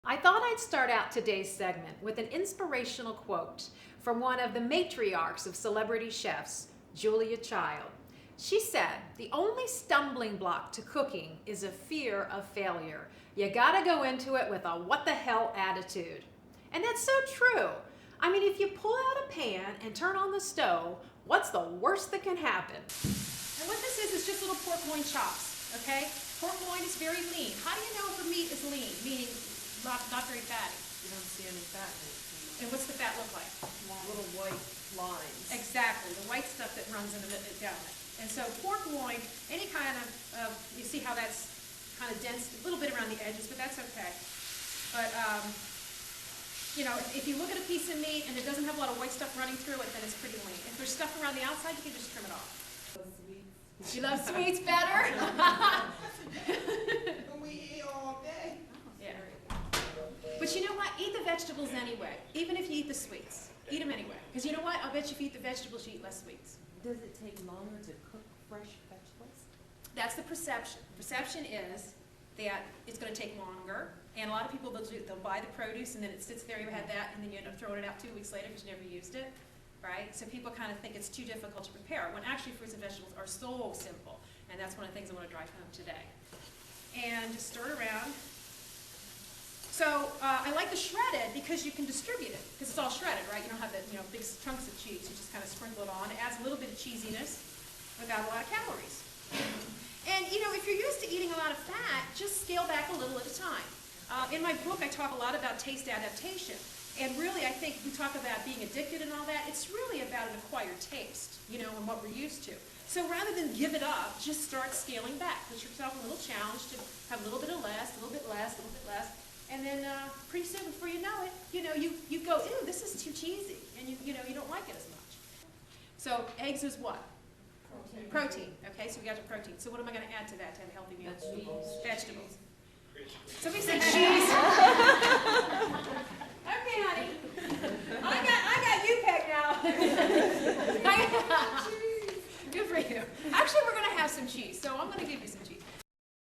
I thought I'd start out today's segment with an inspirational quote from one of the matriarchs of celebrity chefs, Julia Child. She said, "The only stumbling block to cooking is a fear of failure. You gotta go into it with a what the hell attitude." And that's so true. I mean, if you pull out a pan and turn on the stove, what's the worst that can happen? And what this is just little pork loin chops, okay? Pork loin is very lean. How do you know if a meat is lean? Meaning not very fatty. You don't see any fat in it. And what's the fat look like? Little white lines. Exactly, the white stuff that runs in the down it. And so pork loin, any kind of, you see how that's kind of dense, a little bit around the edges, but that's okay. But, you know, if you look at a piece of meat and it doesn't have a lot of white stuff running through it, then it's pretty lean. If there's stuff around the outside, you can just trim it off. Sweets. You love sweets better? We eat all day. Yeah. But you know what? Eat the vegetables anyway, even if you eat the sweets. Eat them anyway. Because you know what? I'll bet you if you eat the vegetables, you eat less sweets. Does it take longer to cook fresh vegetables? That's the perception. Perception is that it's going to take longer, and a lot of people, they'll buy the produce, and then it sits there, you had that, and then you end up throwing it out 2 weeks later because you never used it, right? So people kind of think it's too difficult to prepare, when actually fruits and vegetables are so simple, and that's one of the things I want to drive home today. And just stir it around. So I like the shredded because you can distribute it, because it's all shredded, right? You don't have the big chunks of cheese. You just kind of sprinkle it on. It adds a little bit of cheesiness without a lot of calories. And if you're used to eating a lot of fat, just scale back a little at a time. In my book, I talk a lot about taste adaptation. And really, I think we talk about being addicted and all that. It's really about an acquired taste, and what we're used to. So rather than give it up, just start scaling back. Put yourself a little challenge to have a little bit of less, a little bit less, a little bit less. And then pretty soon, before you know it, you go, ew, this is too cheesy, and you don't like it as much. So eggs is what? Protein. Okay, so we got the protein. So what am I going to add to that to have a healthy meal? Vegetables. Somebody say cheese. Okay, honey. I got you pegged now. Good for you. Actually, we're going to have some cheese, so I'm going to give you some.